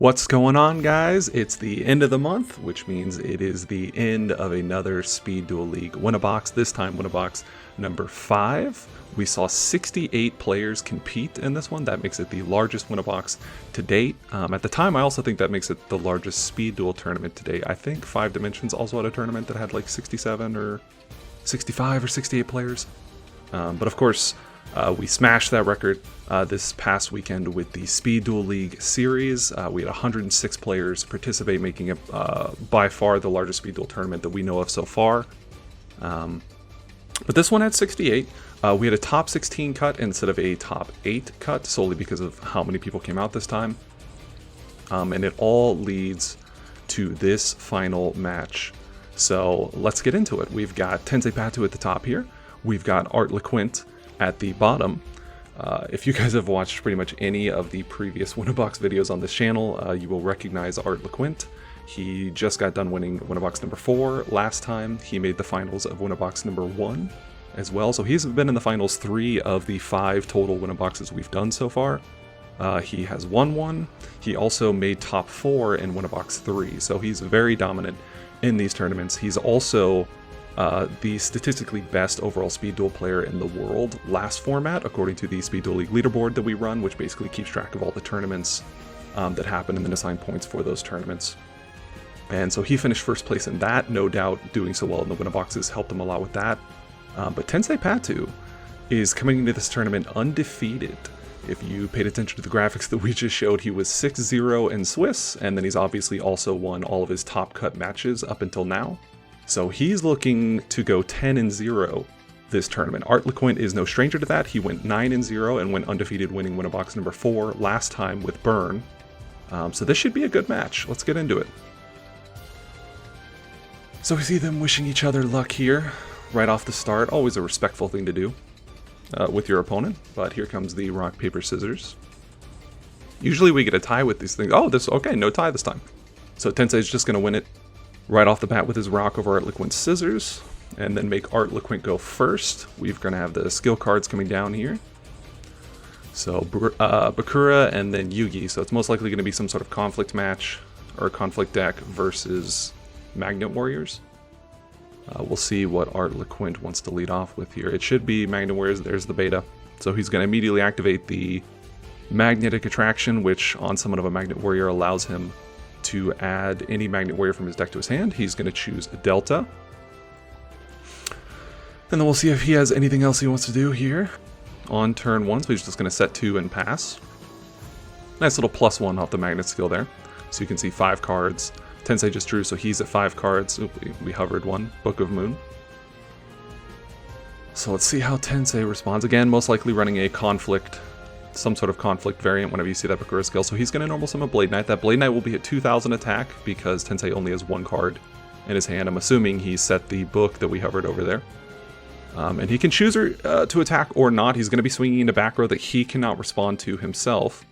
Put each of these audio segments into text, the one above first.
What's going on, guys? It's the end of the month, which means it is the end of another Speed Duel League win-a-box, this time win-a-box number 5. We saw 68 players compete in this one. That makes it the largest win-a-box to date. At the time, I also think that makes it the largest Speed Duel tournament to date. I think 5 Dimensions also had a tournament that had like 67 or 65 or 68 players. But of course, we smashed that record this past weekend with the Speed Duel League series. We had 106 players participate, making it by far the largest Speed Duel tournament that we know of so far. But this one had 68. We had a top 16 cut instead of a top 8 cut, solely because of how many people came out this time. And it all leads to this final match. So let's get into it. We've got Tensei Patu at the top here. We've got Art LeQuint at the bottom. If you guys have watched pretty much any of the previous win-a-box videos on this channel, you will recognize Art LeQuint. He just got done winning win-a-box number 4 last time. He made the finals of win-a-box number 1 as well. So he's been in the finals 3 of the 5 total win-a-boxes we've done so far. He has won one. He also made top 4 in win-a-box 3. So he's very dominant in these tournaments. He's also the statistically best overall Speed Duel player in the world last format, according to the Speed Duel League leaderboard that we run, which basically keeps track of all the tournaments that happen and then assign points for those tournaments. And so he finished first place in that. No doubt doing so well in the win-a-boxes helped him a lot with that. But Tensei Patu is coming into this tournament undefeated. If you paid attention to the graphics that we just showed, he was 6-0 in Swiss, and then he's obviously also won all of his top cut matches up until now. So he's looking to go 10-0 this tournament. Art LeQuint is no stranger to that. He went 9-0 and went undefeated, winning win-a-box number 4 last time with Burn. So this should be a good match. Let's get into it. So we see them wishing each other luck here right off the start. Always a respectful thing to do with your opponent. But here comes the rock, paper, scissors. Usually we get a tie with these things. Oh, okay, no tie this time. So Tensei's just going to win it right off the bat with his rock over Art LeQuint's scissors, and then make Art LeQuint go first. We're going to have the skill cards coming down here. So Bakura and then Yugi. So it's most likely going to be some sort of conflict match or conflict deck versus Magnet Warriors. We'll see what Art LeQuint wants to lead off with here. It should be Magnet Warriors. There's the beta. So he's going to immediately activate the Magnetic Attraction, which on summon of a Magnet Warrior allows him to add any Magnet Warrior from his deck to his hand. He's going to choose a Delta. And then we'll see if he has anything else he wants to do here on turn 1. So he's just going to set 2 and pass. Nice little +1 off the Magnet skill there. So you can see 5 cards. Tensei just drew, so he's at 5 cards. Oop, we hovered one. Book of Moon. So let's see how Tensei responds. Again, most likely running a conflict, some sort of conflict variant whenever you see that Bakura skill. So he's going to normal summon Blade Knight. That Blade Knight will be at 2,000 attack because Tensei only has 1 card in his hand. I'm assuming he set the book that we hovered over there. And he can choose to attack or not. He's going to be swinging into back row that he cannot respond to himself.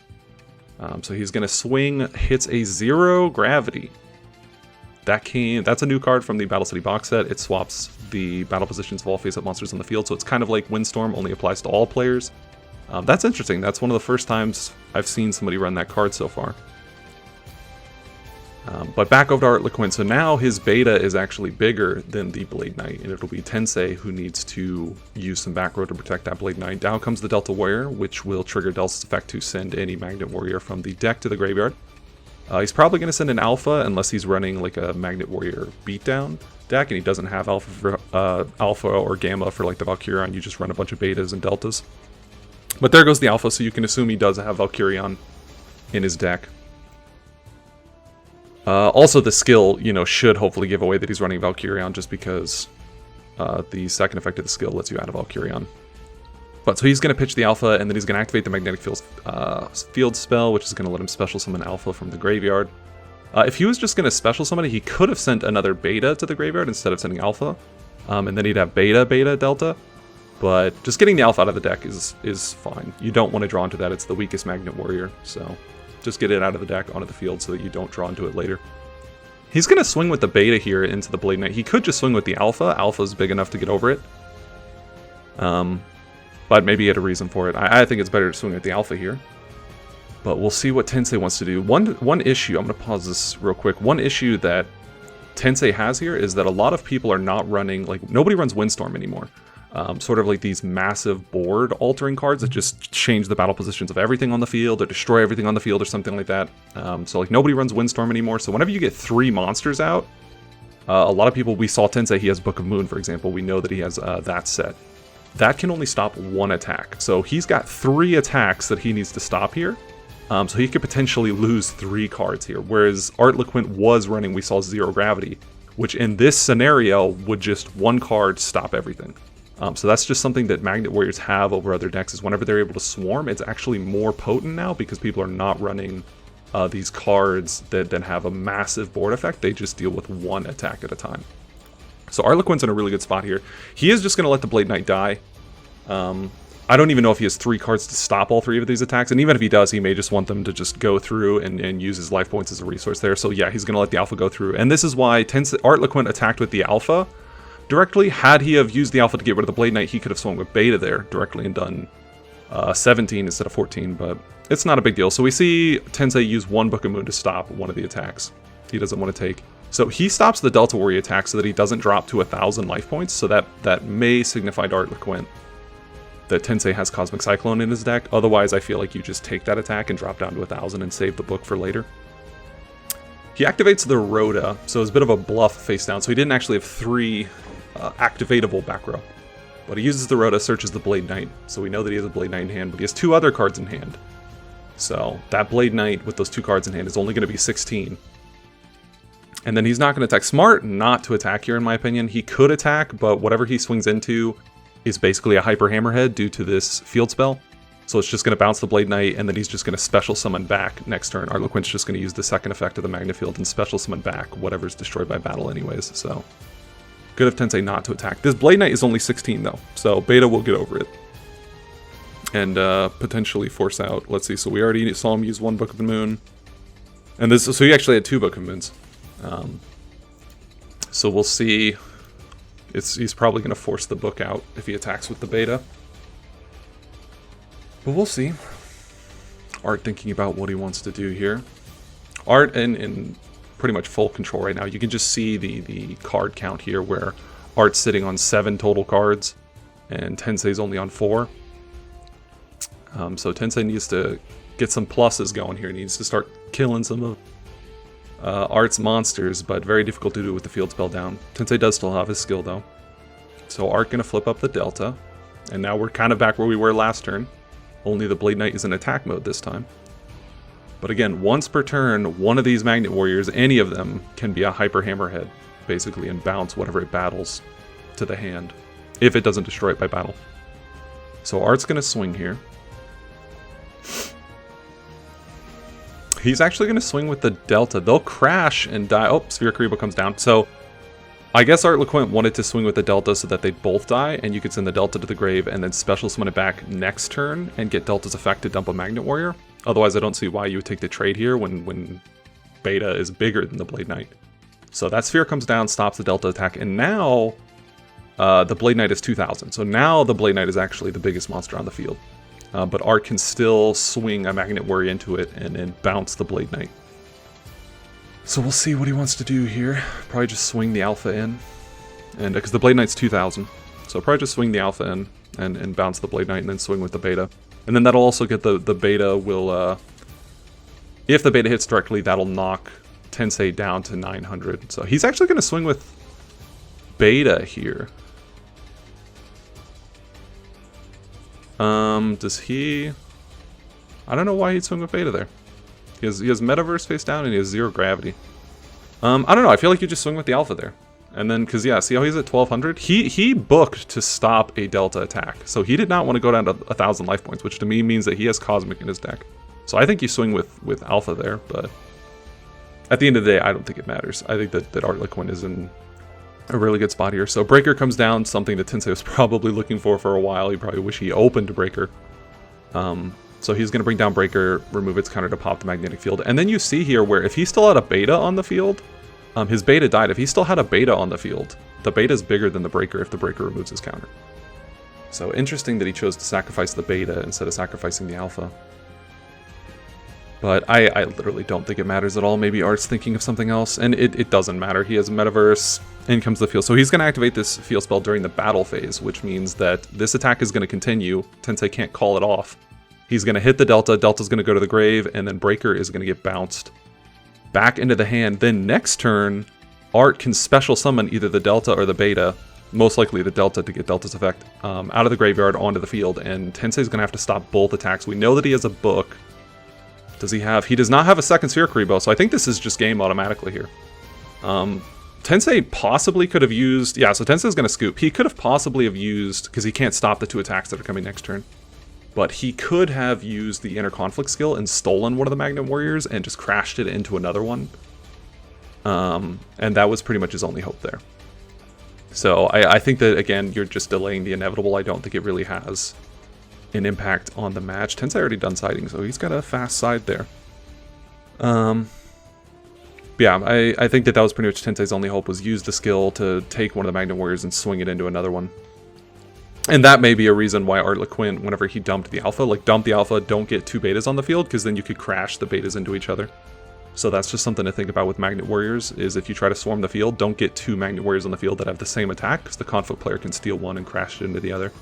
So he's going to swing, hits a 0 gravity. That's a new card from the Battle City box set. It swaps the battle positions of all face-up monsters on the field. So it's kind of like Windstorm, only applies to all players. That's interesting. That's one of the first times I've seen somebody run that card so far. But back over to Art LeQuint. So now his beta is actually bigger than the Blade Knight, and it'll be Tensei who needs to use some back row to protect that Blade Knight. Down comes the Delta Warrior, which will trigger Delta's effect to send any Magnet Warrior from the deck to the graveyard. He's probably going to send an Alpha unless he's running like a Magnet Warrior beatdown deck, and he doesn't have Alpha or Gamma for like the Valkyrion. You just run a bunch of Betas and Deltas. But there goes the Alpha, so you can assume he does have Valkyrion in his deck. Also, the skill, should hopefully give away that he's running Valkyrion, just because the second effect of the skill lets you add a Valkyrion. But so he's going to pitch the Alpha, and then he's going to activate the Magnetic Field spell, which is going to let him special summon Alpha from the graveyard. If he was just going to special summon it, he could have sent another Beta to the graveyard instead of sending Alpha. And then he'd have Beta, Beta, Delta. But just getting the Alpha out of the deck is fine. You don't want to draw into that. It's the weakest Magnet Warrior, so just get it out of the deck onto the field so that you don't draw into it later. He's going to swing with the Beta here into the Blade Knight. He could just swing with the Alpha. Alpha's big enough to get over it. But maybe he had a reason for it. I think it's better to swing with the Alpha here. But we'll see what Tensei wants to do. One issue, I'm going to pause this real quick. One issue that Tensei has here is that a lot of people are not running, like, nobody runs Windstorm anymore. Sort of like these massive board altering cards that just change the battle positions of everything on the field or destroy everything on the field or something like that. So like nobody runs Windstorm anymore. So whenever you get 3 monsters out, a lot of people, we saw Tensei, he has Book of Moon, for example. We know that he has that set. That can only stop 1 attack. So he's got 3 attacks that he needs to stop here. So he could potentially lose 3 cards here. Whereas Art LeQuint was running, we saw Zero Gravity, which in this scenario would just 1 card stop everything. So that's just something that Magnet Warriors have over other decks, is whenever they're able to swarm, it's actually more potent now because people are not running these cards that then have a massive board effect. They just deal with 1 attack at a time. So Art LeQuint's in a really good spot here. He is just going to let the Blade Knight die. I don't even know if he has 3 cards to stop all 3 of these attacks, and even if he does, he may just want them to just go through and use his life points as a resource there. So yeah, he's going to let the Alpha go through. And this is why Art LeQuint attacked with the Alpha directly. Had he have used the Alpha to get rid of the Blade Knight, he could have swung with Beta there directly and done 17 instead of 14, but it's not a big deal. So we see Tensei use 1 Book of Moon to stop one of the attacks he doesn't want to take. So he stops the Delta Warrior attack so that he doesn't drop to 1,000 life points, so that may signify to Art LeQuint that Tensei has Cosmic Cyclone in his deck. Otherwise, I feel like you just take that attack and drop down to 1,000 and save the book for later. He activates the Rhoda, so it's a bit of a bluff face down, so he didn't actually have 3 activatable back row. But he uses the Rhoda, searches the Blade Knight, so we know that he has a Blade Knight in hand, but he has 2 other cards in hand. So that Blade Knight with those 2 cards in hand is only going to be 16. And then he's not going to attack. Smart not to attack here, in my opinion. He could attack, but whatever he swings into is basically a Hyper Hammerhead due to this field spell. So it's just going to bounce the Blade Knight, and then he's just going to special summon back next turn. Art LeQuint's just going to use the second effect of the Magnet Field and special summon back whatever's destroyed by battle anyways. So good of Tensei not to attack. This Blade Knight is only 16 though, so Beta will get over it. And potentially force out, let's see, so we already saw him use 1 Book of the Moon. And this, so he actually had 2 Book of Moons. So we'll see. He's probably going to force the book out if he attacks with the Beta. But we'll see. Art thinking about what he wants to do here. Art in pretty much full control right now. You can just see the card count here where Art's sitting on 7 total cards and Tensei's only on 4. So Tensei needs to get some pluses going here. He needs to start killing some of Art's monsters, but very difficult to do with the field spell down. Tensei does still have his skill though. So Art gonna flip up the Delta, and now we're kind of back where we were last turn. Only the Blade Knight is in attack mode this time. But again, once per turn, one of these Magnet Warriors, any of them, can be a Hyper Hammerhead, basically, and bounce whatever it battles to the hand, if it doesn't destroy it by battle. So Art's gonna swing here. He's actually going to swing with the Delta. They'll crash and die. Oh, Sphere Kaiba comes down. So I guess Art LeQuint wanted to swing with the Delta so that they'd both die, and you could send the Delta to the grave and then special summon it back next turn and get Delta's effect to dump a Magnet Warrior. Otherwise, I don't see why you would take the trade here when Beta is bigger than the Blade Knight. So that Sphere comes down, stops the Delta attack, and now the Blade Knight is 2,000. So now the Blade Knight is actually the biggest monster on the field. But Art can still swing a Magnet Warrior into it and bounce the Blade Knight. So we'll see what he wants to do here. Probably just swing the Alpha in. And because the Blade Knight's 2,000. So probably just swing the Alpha in and bounce the Blade Knight and then swing with the Beta. And then that'll also get the Beta will... if the Beta hits directly, that'll knock Tensei down to 900. So he's actually going to swing with Beta here. Does he... I don't know why he'd swing with Beta there. He has Metaverse face down and he has 0 gravity. I don't know, I feel like you just swing with the Alpha there. And then, because yeah, see how he's at 1200? He booked to stop a Delta attack. So he did not want to go down to 1,000 life points, which to me means that he has Cosmic in his deck. So I think you swing with Alpha there, but at the end of the day, I don't think it matters. I think that Art LeQuint is in a really good spot here. So Breaker comes down, something that Tensei was probably looking for a while. He probably wish he opened Breaker. So he's going to bring down Breaker, remove its counter to pop the Magnetic Field. And then you see here where if he still had a Beta on the field, his Beta died. If he still had a Beta on the field, the Beta is bigger than the Breaker if the Breaker removes his counter. So interesting that he chose to sacrifice the Beta instead of sacrificing the Alpha. But I literally don't think it matters at all. Maybe Art's thinking of something else, and it doesn't matter. He has a Metaverse, in comes the field. So he's going to activate this field spell during the battle phase, which means that this attack is going to continue. Tensei can't call it off. He's going to hit the Delta. Delta's going to go to the grave, and then Breaker is going to get bounced back into the hand. Then next turn, Art can special summon either the Delta or the Beta, most likely the Delta to get Delta's effect, out of the graveyard onto the field, and Tensei's going to have to stop both attacks. We know that he has a book. Does he have... He does not have a second Sphere Kuriboh, so I think this is just game automatically here. Tensei possibly could have used... Yeah, so Tensei's going to scoop. He could have possibly have used... Because he can't stop the 2 attacks that are coming next turn. But he could have used the Inner Conflict skill and stolen one of the Magnet Warriors and just crashed it into another one. And that was pretty much his only hope there. So I think that, again, you're just delaying the inevitable. I don't think it really has an impact on the match. Tensei already done siding, so he's got a fast side there. Yeah, I think that was pretty much Tensei's only hope, was use the skill to take one of the Magnet Warriors and swing it into another one. And that may be a reason why Art LeQuint, whenever he dumped the alpha, like dump the alpha, don't get 2 betas on the field, because then you could crash the betas into each other. So that's just something to think about with Magnet Warriors, is if you try to swarm the field, don't get 2 Magnet Warriors on the field that have the same attack, because the Conflict player can steal one and crash it into the other.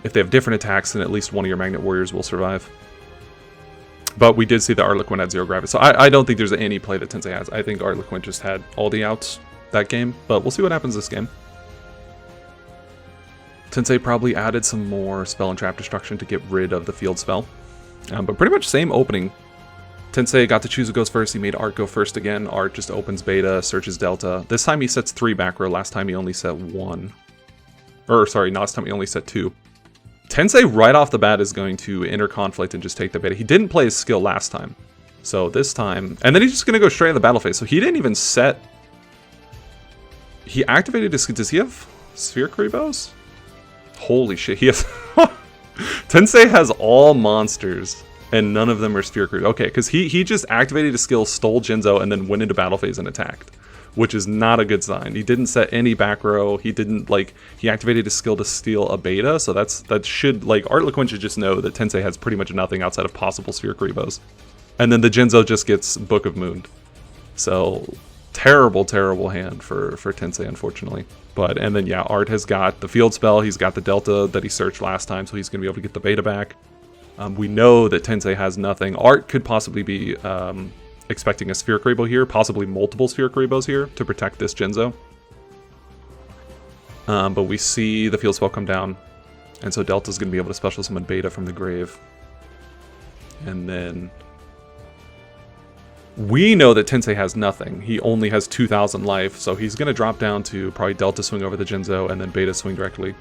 If they have different attacks, then at least one of your Magnet Warriors will survive. But we did see that Art LeQuint had 0 gravity, so I don't think there's any play that Tensei has. I think Art LeQuint just had all the outs that game, but we'll see what happens this game. Tensei probably added some more Spell and Trap Destruction to get rid of the field spell. But pretty much same opening. Tensei got to choose who goes first. He made Art go first again. Art just opens Beta, searches Delta. This time he sets 3 back row. Last time he only set 1. Or, sorry, last time he only set 2. Tensei right off the bat is going to Inner Conflict and just take the Beta. He didn't play his skill last time. So this time... And then he's just going to go straight in the battle phase. So he didn't even set... He activated his... Does he have Sphere Kuribohs? Holy shit, he has... Tensei has all monsters, and none of them are Sphere Kuribohs. Okay, because he just activated his skill, stole Jinzo, and then went into battle phase and attacked. Which is not a good sign. He didn't set any back row. He didn't, like... He activated his skill to steal a Beta, so that should... Like, Art LeQuint should just know that Tensei has pretty much nothing outside of possible Sphere Kuribohs. And then the Jinzo just gets Book of Moon. So... Terrible, terrible hand for Tensei, unfortunately. But, and then, yeah, Art has got the field spell. He's got the Delta that he searched last time, so he's going to be able to get the Beta back. We know that Tensei has nothing. Art could possibly be expecting a Sphere Kuriboh here, possibly multiple Sphere Kuribohs here to protect this Jinzo. But we see the field spell come down, and so Delta's going to be able to special summon Beta from the grave. And then... We know that Tensei has nothing. He only has 2,000 life, so he's going to drop down to probably Delta swing over the Jinzo, and then Beta swing directly.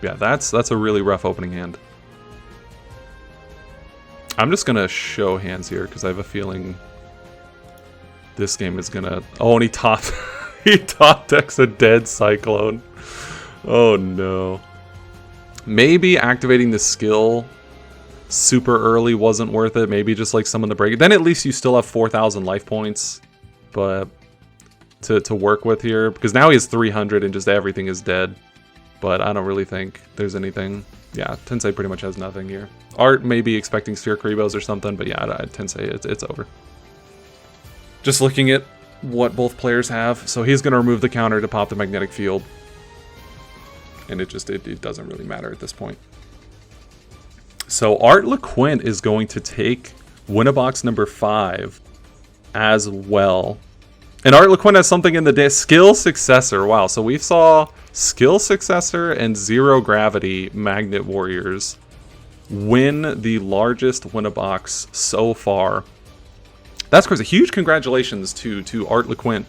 Yeah, that's a really rough opening hand. I'm just going to show hands here, because I have a feeling this game is going to... Oh, and he top... he top decks a dead Cyclone. Oh, no. Maybe activating the skill... super early wasn't worth it. Maybe just like summon the break. Then at least you still have 4,000 life points, but to work with here, because now he has 300 and just everything is dead. But I don't really think there's anything. Yeah, Tensei pretty much has nothing here. Art may be expecting Sphere Kuribohs or something, but yeah, Tensei, it's over. Just looking at what both players have, so he's going to remove the counter to pop the magnetic field, and it doesn't really matter at this point. So Art LeQuint is going to take Winnabox number 5 as well. And Art LeQuint has something in the day. Skill Successor. Wow, so we saw Skill Successor and 0 Gravity Magnet Warriors win the largest Winnabox so far. That's crazy. Huge congratulations to Art LeQuint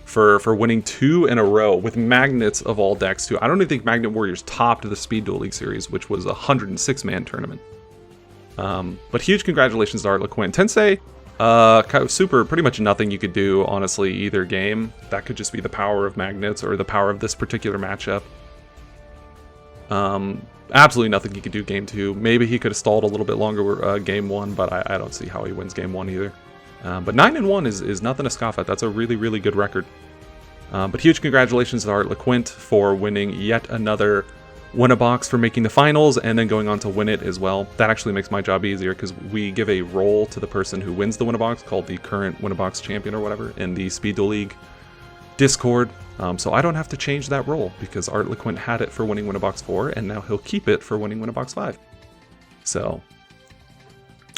for winning 2 in a row with magnets of all decks too. I don't even think Magnet Warriors topped the Speed Duel League series, which was a 106-man tournament. But huge congratulations to Art LeQuint. Tensei, super, pretty much nothing you could do, honestly, either game. That could just be the power of magnets or the power of this particular matchup. Absolutely nothing he could do game 2. Maybe he could have stalled a little bit longer game 1, but I don't see how he wins game 1 either. But 9-1 is nothing to scoff at. That's a really, really good record. But huge congratulations to Art LeQuint for winning yet another win a box for making the finals and then going on to win it as well. That actually makes my job easier because we give a role to the person who wins the win-a-box, called the current win-a-box champion or whatever, in the Speed Duel League Discord. So I don't have to change that role because Art LeQuint had it for winning win-a-box 4, and now he'll keep it for winning win-a-box 5. So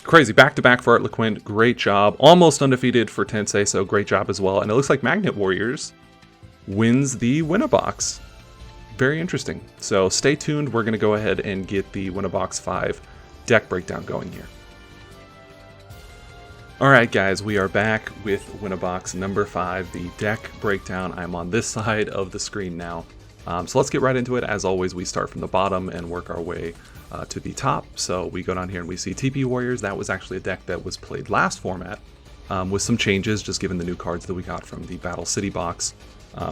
crazy, back-to-back for Art LeQuint. Great job. Almost undefeated for Tensei, so great job as well. And it looks like Magnet Warriors wins the win-a-box. Very interesting. So stay tuned. We're going to go ahead and get the win-a-box 5 deck breakdown going here. Alright guys, we are back with win-a-box number 5, the deck breakdown. I'm on this side of the screen now. So let's get right into it. As always, we start from the bottom and work our way to the top. So we go down here and we see TP Warriors. That was actually a deck that was played last format with some changes, just given the new cards that we got from the Battle City box.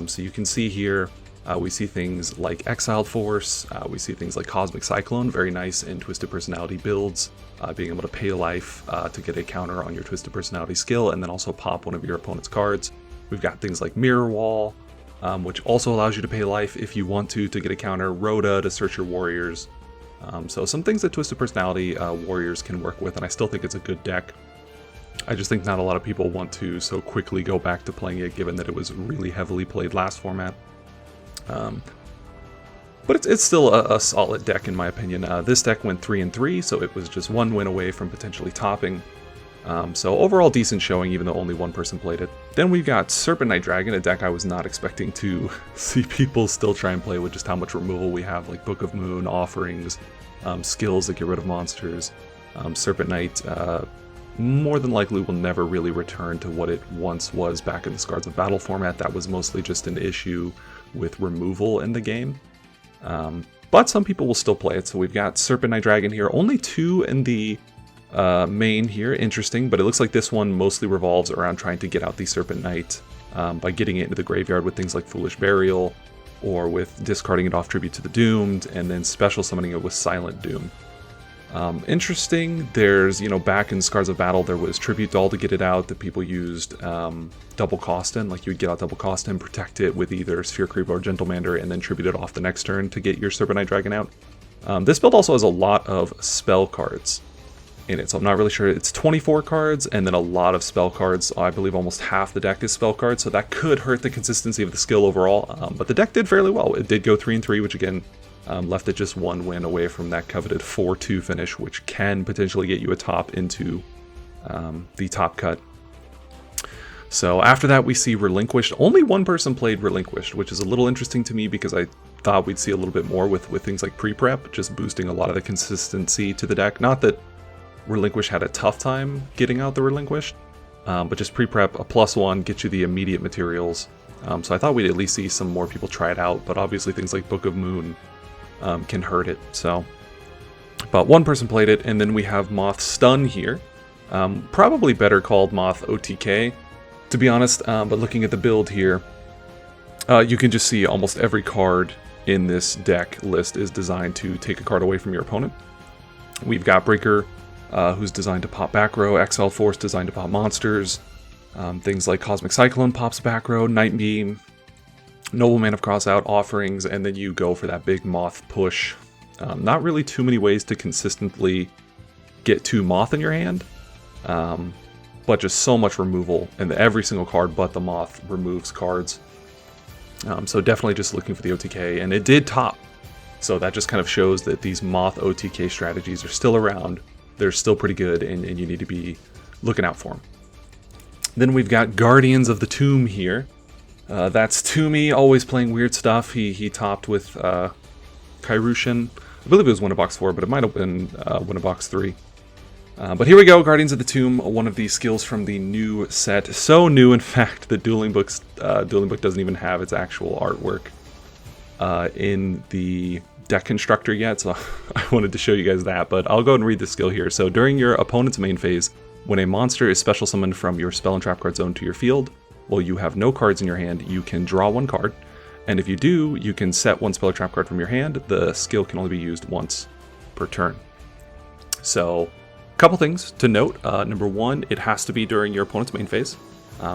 So you can see here, we see things like Exiled Force, we see things like Cosmic Cyclone, very nice in Twisted Personality builds, being able to pay life to get a counter on your Twisted Personality skill, and then also pop one of your opponent's cards. We've got things like Mirror Wall, which also allows you to pay life if you want to get a counter, Rhoda to search your warriors. So some things that Twisted Personality warriors can work with, and I still think it's a good deck. I just think not a lot of people want to so quickly go back to playing it, given that it was really heavily played last format. But it's still a solid deck in my opinion. This deck went 3-3, so it was just one win away from potentially topping. So overall decent showing, even though only one person played it. Then we've got Serpent Knight Dragon, a deck I was not expecting to see people still try and play with just how much removal we have, like Book of Moon, Offerings, skills that get rid of monsters. Serpent Knight more than likely will never really return to what it once was back in the Scars of Battle format. That was mostly just an issue with removal in the game. But some people will still play it. So we've got Serpent Knight Dragon here. Only 2 in the main here. Interesting, but it looks like this one mostly revolves around trying to get out the Serpent Knight by getting it into the graveyard with things like Foolish Burial, or with discarding it off Tribute to the Doomed, and then special summoning it with Silent Doom. Interesting, there's, back in Scars of Battle, there was Tribute Doll to get it out that people used double cost in, like you would get out double cost in, protect it with either Sphere Creep or Gentlemander, and then tribute it off the next turn to get your Serpent Knight Dragon out. This build also has a lot of spell cards in it, so I'm not really sure. It's 24 cards, and then a lot of spell cards. I believe almost half the deck is spell cards, so that could hurt the consistency of the skill overall, but the deck did fairly well. It did go 3-3, which again, left it just one win away from that coveted 4-2 finish, which can potentially get you a top into the top cut. So after that, we see Relinquished. Only one person played Relinquished, which is a little interesting to me because I thought we'd see a little bit more with things like pre-prep, just boosting a lot of the consistency to the deck. Not that Relinquished had a tough time getting out the Relinquished, but just pre-prep, a +1, get you the immediate materials. So I thought we'd at least see some more people try it out, but obviously things like Book of Moon can hurt it. So, but one person played it, and then we have Moth Stun here. Probably better called Moth OTK, to be honest, but looking at the build here, you can just see almost every card in this deck list is designed to take a card away from your opponent. We've got Breaker, who's designed to pop back row, Exile Force designed to pop monsters, things like Cosmic Cyclone pops back row, Night Beam, Nobleman of Crossout, Offerings, and then you go for that big Moth push. Not really too many ways to consistently get 2 Moth in your hand, but just so much removal, and every single card but the Moth removes cards. So definitely just looking for the OTK, and it did top. So that just kind of shows that these Moth OTK strategies are still around. They're still pretty good, and you need to be looking out for them. Then we've got Guardians of the Tomb here. That's Toomey, always playing weird stuff. He topped with Kairushin. I believe it was Win-a-Box 4, but it might have been Win-a-Box 3. But here we go, Guardians of the Tomb, one of the skills from the new set. So new, in fact, that Dueling Book doesn't even have its actual artwork in the deck constructor yet, so I wanted to show you guys that, but I'll go ahead and read the skill here. So during your opponent's main phase, when a monster is special summoned from your spell and trap card zone to your field, while you have no cards in your hand, you can draw 1 card, and if you do, you can set 1 spell or trap card from your hand. The skill can only be used once per turn. So, a couple things to note. Number 1, it has to be during your opponent's main phase,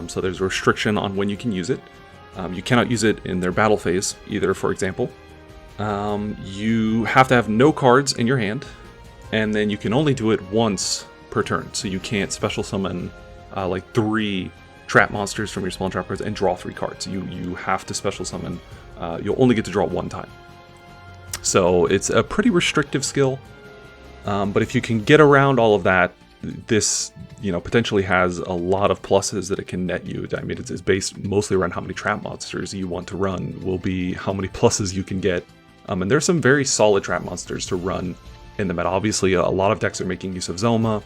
so there's a restriction on when you can use it. You cannot use it in their battle phase, either, for example. You have to have no cards in your hand, and then you can only do it once per turn. So you can't special summon like 3 trap monsters from your spawn trap cards and draw 3 cards. You have to special summon. You'll only get to draw 1 time. So it's a pretty restrictive skill. But if you can get around all of that, this potentially has a lot of pluses that it can net you. I mean, it's based mostly around how many trap monsters you want to run will be how many pluses you can get. And there's some very solid trap monsters to run in the meta. Obviously, a lot of decks are making use of Zoma.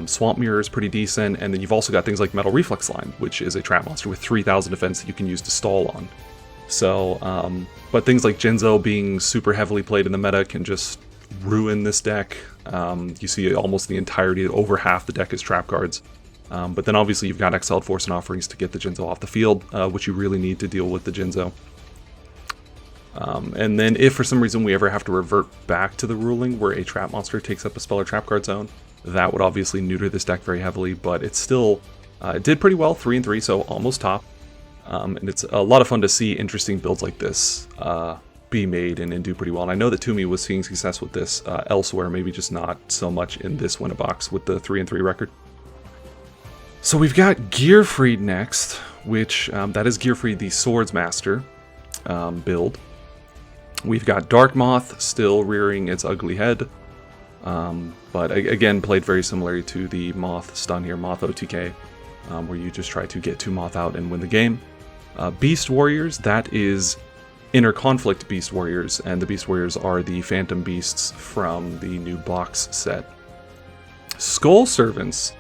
Swamp Mirror is pretty decent, and then you've also got things like Metal Reflex Slime, which is a trap monster with 3,000 defense that you can use to stall on. So, but things like Jinzo being super heavily played in the meta can just ruin this deck. You see almost the entirety, over half the deck is trap cards. But then obviously you've got Exiled Force and Offerings to get the Jinzo off the field, which you really need to deal with the Jinzo. And then if for some reason we ever have to revert back to the ruling where a trap monster takes up a spell or trap card zone, that would obviously neuter this deck very heavily, but it's still, it did pretty well, 3-3, so almost top. And it's a lot of fun to see interesting builds like this be made and do pretty well. And I know that Toomey was seeing success with this elsewhere, maybe just not so much in this Win-A-Box with the 3-3 record. So we've got Gearfried next, which that is Gearfried the Swords Master build. We've got Dark Moth still rearing its ugly head, but again played very similarly to the Moth stun here, Moth OTK, where you just try to get 2 Moth out and win the game. Beast Warriors, that is Inner Conflict Beast Warriors, and the Beast Warriors are the Phantom Beasts from the new box set. Skull Servants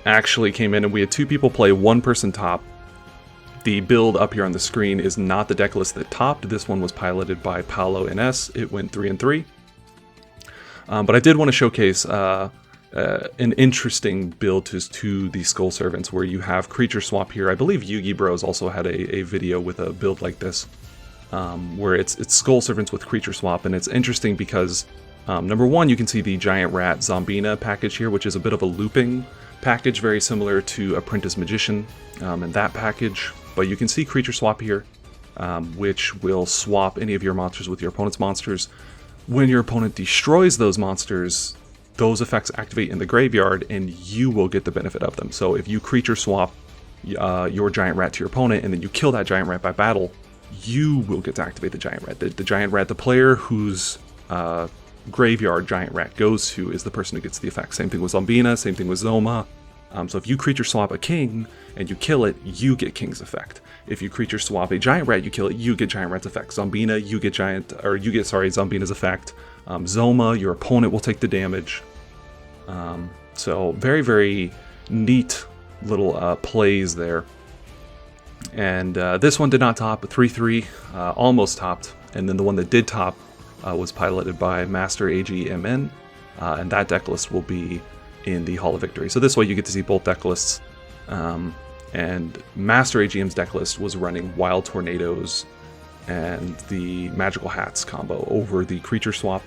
actually came in, and we had 2 people play, 1 person top. The build up here on the screen is not the deck list that topped. This one was piloted by Paolo NS. It went 3-3. But I did want to showcase an interesting build to the Skull Servants, where you have creature swap here. I believe Yugi Bros also had a video with a build like this, where it's Skull Servants with creature swap, and it's interesting because number one, you can see the Giant Rat Zombina package here, which is a bit of a looping package, very similar to Apprentice Magician and that package. But you can see creature swap here, which will swap any of your monsters with your opponent's monsters. When your opponent destroys those monsters, those effects activate in the graveyard, and you will get the benefit of them. So if you creature swap your Giant Rat to your opponent, and then you kill that Giant Rat by battle, you will get to activate the Giant Rat. The Giant Rat, the player whose graveyard Giant Rat goes to, is the person who gets the effect. Same thing with Zombina, same thing with Zoma. So if you creature swap a king and you kill it, you get King's effect. If you creature swap a Giant Rat, you kill it, you get Giant Rat's effect. Zombina, you get Zombina's effect. Zoma, your opponent will take the damage. So very, very neat little plays there. And this one did not top, 3-3, almost topped. And then the one that did top was piloted by Master AGMN, and that deck list will be in the Hall of Victory. So this way you get to see both deck lists. And Master AGM's deck list was running Wild Tornadoes and the Magical Hats combo over the creature swap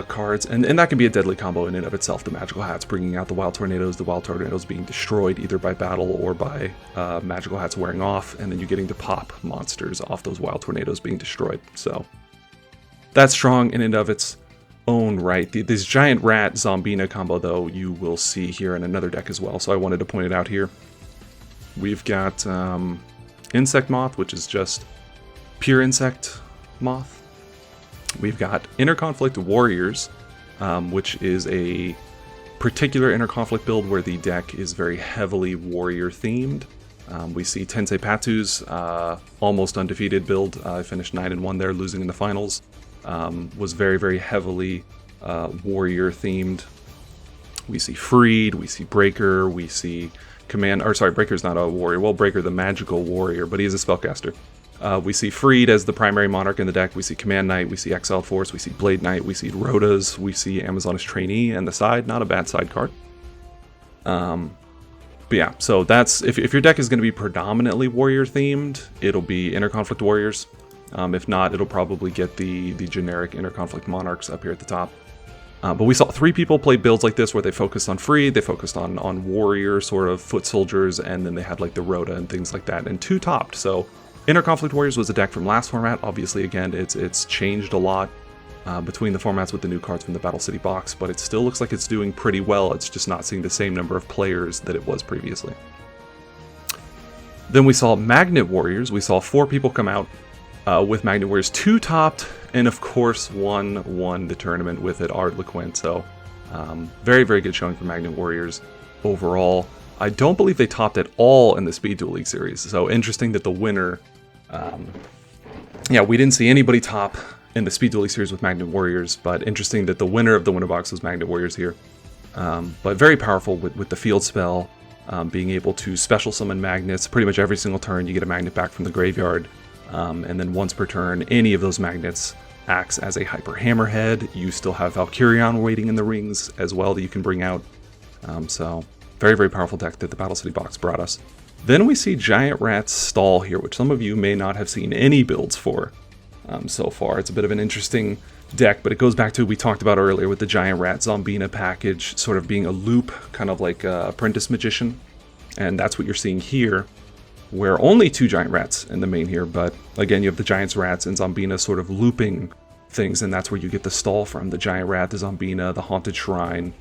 cards. And that can be a deadly combo in and of itself, the Magical Hats bringing out the Wild Tornadoes being destroyed either by battle or by Magical Hats wearing off, and then you getting to pop monsters off those Wild Tornadoes being destroyed. So that's strong in and of its own right. This Giant Rat Zombina combo, though, you will see here in another deck as well, so I wanted to point it out here. We've got Insect Moth, which is just pure Insect Moth. We've got Inner Conflict Warriors, which is a particular Inner Conflict build where the deck is very heavily warrior themed. We see Tensei Patu's almost undefeated build. I finished 9-1 there, losing in the finals. Was very, very heavily warrior themed. We see Freed, we see Breaker, we see Breaker's not a warrior. Well, Breaker the magical warrior, but he is a spellcaster. We see Freed as the primary monarch in the deck. We see Command Knight, we see Exiled Force, we see Blade Knight, we see Rhodas, we see Amazoness Trainee and the side. Not a bad side card. But yeah, so that's if your deck is going to be predominantly warrior themed, it'll be Inner Conflict Warriors. If not, it'll probably get the generic Inner Conflict Monarchs up here at the top. But we saw 3 people play builds like this where they focused on Freed, they focused on warrior sort of foot soldiers, and then they had like the Rhoda and things like that, and 2 topped. So Inner Conflict Warriors was a deck from last format. Obviously, again, it's changed a lot between the formats with the new cards from the Battle City box, but it still looks like it's doing pretty well. It's just not seeing the same number of players that it was previously. Then we saw Magnet Warriors. We saw 4 people come out with Magnet Warriors, 2 topped, and of course 1 won the tournament with it, Art LeQuint. So very, very good showing for Magnet Warriors overall. I don't believe they topped at all in the Speed Duel League series, so interesting that the winner... yeah, we didn't see anybody top in the Speed Duel League series with Magnet Warriors, but interesting that the winner of the winner box was Magnet Warriors here. But very powerful with the field spell, being able to special summon magnets. Pretty much every single turn you get a magnet back from the graveyard, and then once per turn any of those magnets acts as a Hyper Hammerhead. You still have Valkyrion waiting in the rings as well that you can bring out. So very, very powerful deck that the Battle City box brought us. Then we see Giant Rat's Stall here, which some of you may not have seen any builds for so far. It's a bit of an interesting deck, but it goes back to what we talked about earlier with the Giant Rat Zombina package, sort of being a loop, kind of like Apprentice Magician. And that's what you're seeing here, where only 2 Giant Rats in the main here, but again, you have the Giant's Rats and Zombina sort of looping things, and that's where you get the stall from. The Giant Rat, the Zombina, the Haunted Shrine.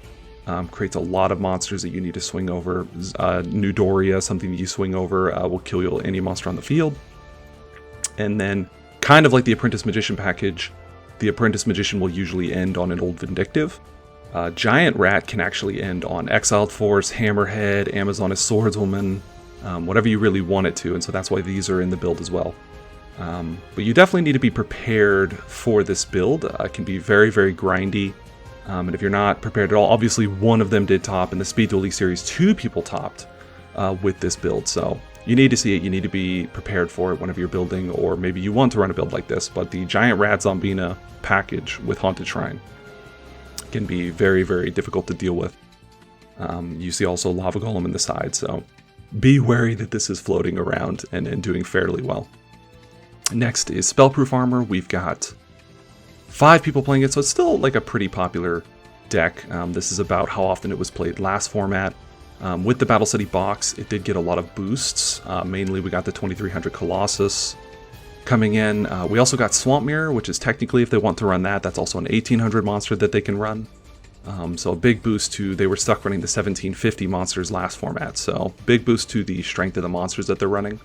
Creates a lot of monsters that you need to swing over. Nudoria, something that you swing over, will kill any monster on the field. And then, kind of like the Apprentice Magician package, the Apprentice Magician will usually end on an Old Vindictive. Giant Rat can actually end on Exiled Force, Hammerhead, Amazoness Swordswoman, whatever you really want it to, and so that's why these are in the build as well. But you definitely need to be prepared for this build. It can be very, very grindy. And if you're not prepared at all, obviously one of them did top in the Speed Duel League series. 2 people topped with this build, so you need to see it. You need to be prepared for it whenever you're building, or maybe you want to run a build like this. But the Giant Rat Zombina package with Haunted Shrine can be very, very difficult to deal with. You see also Lava Golem in the side, so be wary that this is floating around and doing fairly well. Next is Spellproof Armor. We've got 5 people playing it, so it's still like a pretty popular deck. This is about how often it was played last format. With the Battle City box, it did get a lot of boosts. Mainly we got the 2300 Colossus coming in. We also got Swamp Mirror, which is technically, if they want to run that, that's also an 1800 monster that they can run. So a big boost to, they were stuck running the 1750 monsters last format, so big boost to the strength of the monsters that they're running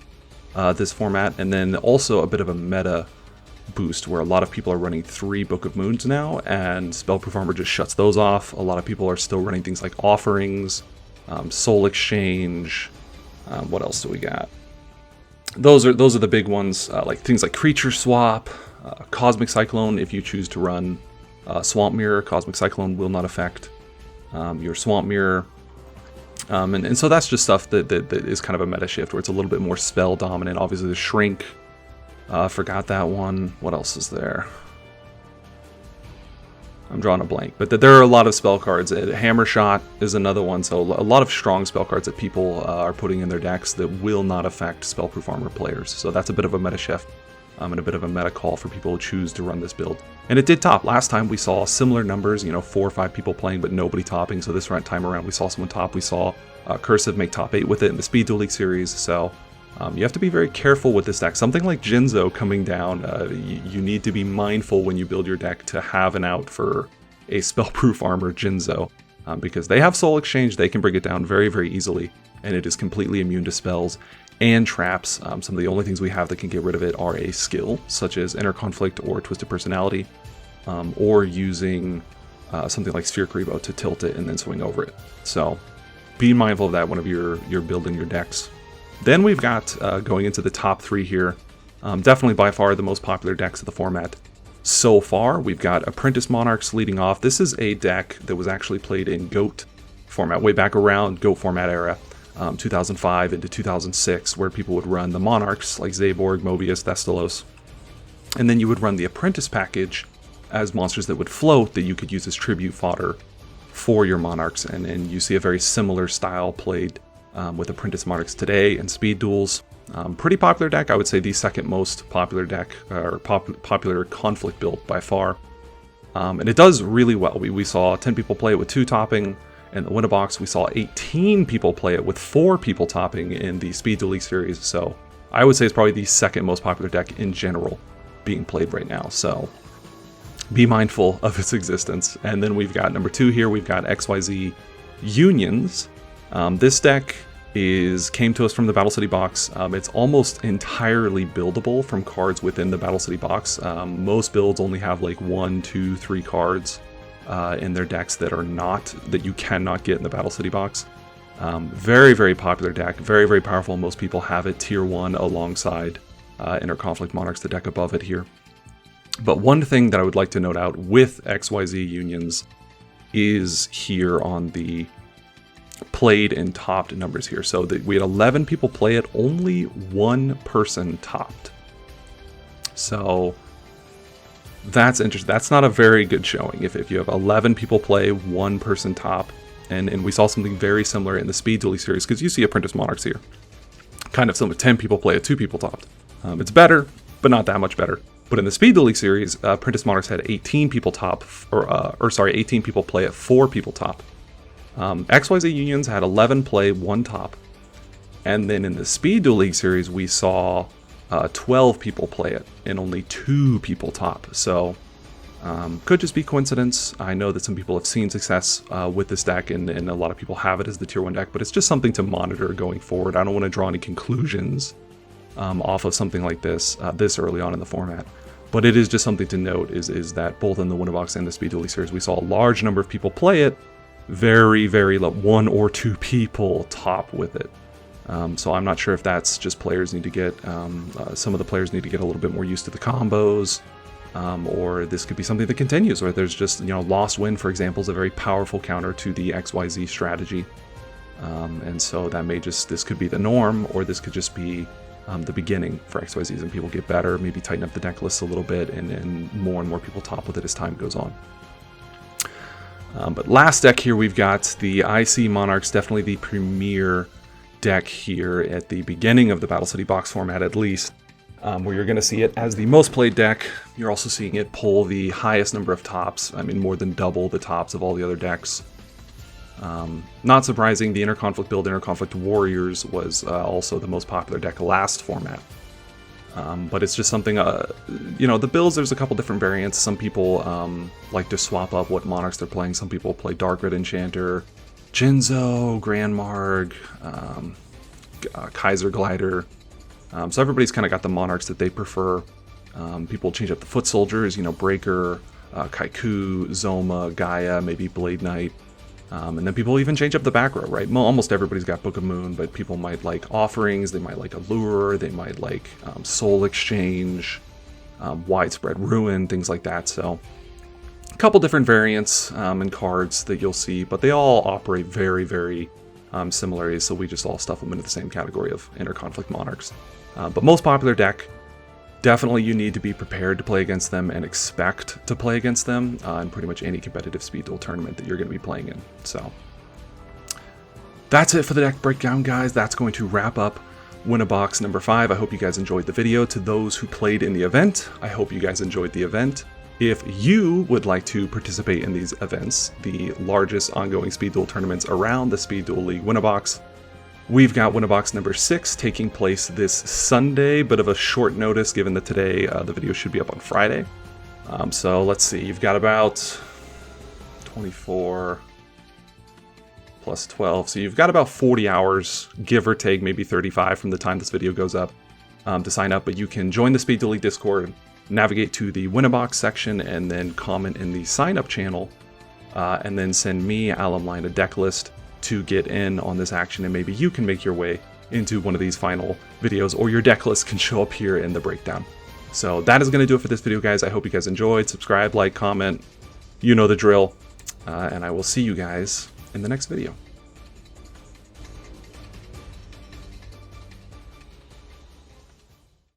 this format. And then also a bit of a meta boost where a lot of people are running 3 Book of Moons now, and Spellproof Armor just shuts those off. A lot of people are still running things like Offerings, Soul Exchange. What else do we got? Those are the big ones, like things like Creature Swap, Cosmic Cyclone. If you choose to run Swamp Mirror, Cosmic Cyclone will not affect your Swamp Mirror. And so that's just stuff that is kind of a meta shift where it's a little bit more spell dominant. Obviously the Shrink, forgot that one. What else is there? I'm drawing a blank, but there are a lot of spell cards. Hammer Shot is another one, so a lot of strong spell cards that people are putting in their decks that will not affect Spellproof Armor players. So that's a bit of a meta shift and a bit of a meta call for people who choose to run this build. And it did top. Last time we saw similar numbers, 4 or 5 people playing, but nobody topping. So this time around we saw someone top. We saw Cursive make top 8 with it in the Speed Duel League series. So you have to be very careful with this deck. Something like Jinzo coming down, you need to be mindful when you build your deck to have an out for a Spellproof Armor Jinzo, because they have Soul Exchange. They can bring it down very, very easily, and it is completely immune to spells and traps. Some of the only things we have that can get rid of it are a skill, such as Inner Conflict or Twisted Personality, or using something like Sphere Grebo to tilt it and then swing over it. So be mindful of that whenever you're building your decks. Then we've got, going into the top 3 here, definitely by far the most popular decks of the format so far. We've got Apprentice Monarchs leading off. This is a deck that was actually played in GOAT format, way back around GOAT format era, 2005 into 2006, where people would run the Monarchs like Zaborg, Mobius, Thestalos. And then you would run the Apprentice package as monsters that would float that you could use as tribute fodder for your Monarchs. And you see a very similar style played with Apprentice Monarchs today in Speed Duels. Pretty popular deck. I would say the second most popular deck, or popular conflict build by far. And it does really well. We saw 10 people play it with 2 topping in the winner box. We saw 18 people play it with 4 people topping in the Speed Duel League series. So I would say it's probably the second most popular deck in general being played right now. So be mindful of its existence. And then we've got number 2 here. We've got XYZ Unions. This deck came to us from the Battle City box. It's almost entirely buildable from cards within the Battle City box. Most builds only have like 1, 2, 3 cards in their decks that you cannot get in the Battle City box. Very, very popular deck. Very, very powerful. Most people have it tier 1 alongside Interconflict Monarchs, the deck above it here. But one thing that I would like to note out with XYZ Unions is here on the played and topped numbers here. So we had 11 people play it, only 1 person topped. So that's interesting. That's not a very good showing. If you have 11 people play, 1 person top, and we saw something very similar in the Speed Duel series, because you see Apprentice Monarchs here. Kind of similar, 10 people play it, 2 people topped. It's better, but not that much better. But in the Speed Duel series, Apprentice Monarchs had 18 people top, 18 people play it, 4 people top. XYZ Unions had 11 play, 1 top. And then in the Speed Duel League series, we saw 12 people play it and only 2 people top. So could just be coincidence. I know that some people have seen success with this deck, and a lot of people have it as the tier 1 deck, but it's just something to monitor going forward. I don't want to draw any conclusions off of something like this this early on in the format. But it is just something to note is that both in the Winterbox and the Speed Duel League series, we saw a large number of people play it. Very, very low. 1 or 2 people top with it. So I'm not sure if that's just players need to get, some of the players need to get a little bit more used to the combos, or this could be something that continues, or there's just, Lost Wind, for example, is a very powerful counter to the XYZ strategy. And so that this could be the norm, or this could just be the beginning for XYZs, and people get better, maybe tighten up the deck list a little bit, and more people top with it as time goes on. But last deck here, we've got the IC Monarchs, definitely the premier deck here at the beginning of the Battle City box format, at least, where you're going to see it as the most played deck. You're also seeing it pull the highest number of tops, I mean more than double the tops of all the other decks. Not surprising, the Interconflict build, Interconflict Warriors, was also the most popular deck last format. But it's just something, the builds, there's a couple different variants. Some people like to swap up what monarchs they're playing. Some people play Dark Red Enchanter, Jinzo, Grand Marg, Kaiser Glider. So everybody's kind of got the monarchs that they prefer. People change up the foot soldiers, Breaker, Kaiku, Zoma, Gaia, maybe Blade Knight. And then people even change up the back row, right? Almost everybody's got Book of Moon, but people might like Offerings, they might like Allure, they might like Soul Exchange, Widespread Ruin, things like that. So a couple different variants and cards that you'll see, but they all operate very, very similarly, so we just all stuff them into the same category of Interconflict Monarchs. But most popular deck, definitely you need to be prepared to play against them and expect to play against them in pretty much any competitive Speed Duel tournament that you're going to be playing in. So that's it for the deck breakdown, guys. That's going to wrap up Winterbox number 5. I hope you guys enjoyed the video. To those who played in the event, I hope you guys enjoyed the event. If you would like to participate in these events, the largest ongoing Speed Duel tournaments around the Speed Duel League Winterbox, we've got Winterbox number 6 taking place this Sunday. Bit of a short notice given that today the video should be up on Friday. So let's see, you've got about 24 plus 12. So you've got about 40 hours, give or take, maybe 35 from the time this video goes up to sign up. But you can join the Speed Duel League Discord, navigate to the Winterbox section, and then comment in the sign up channel, and then send me, Alumline, a deck list to get in on this action, and maybe you can make your way into one of these final videos, or your deck list can show up here in the breakdown. So that is going to do it for this video, guys. I hope you guys enjoyed. Subscribe, like, comment, you know the drill, and I will see you guys in the next video.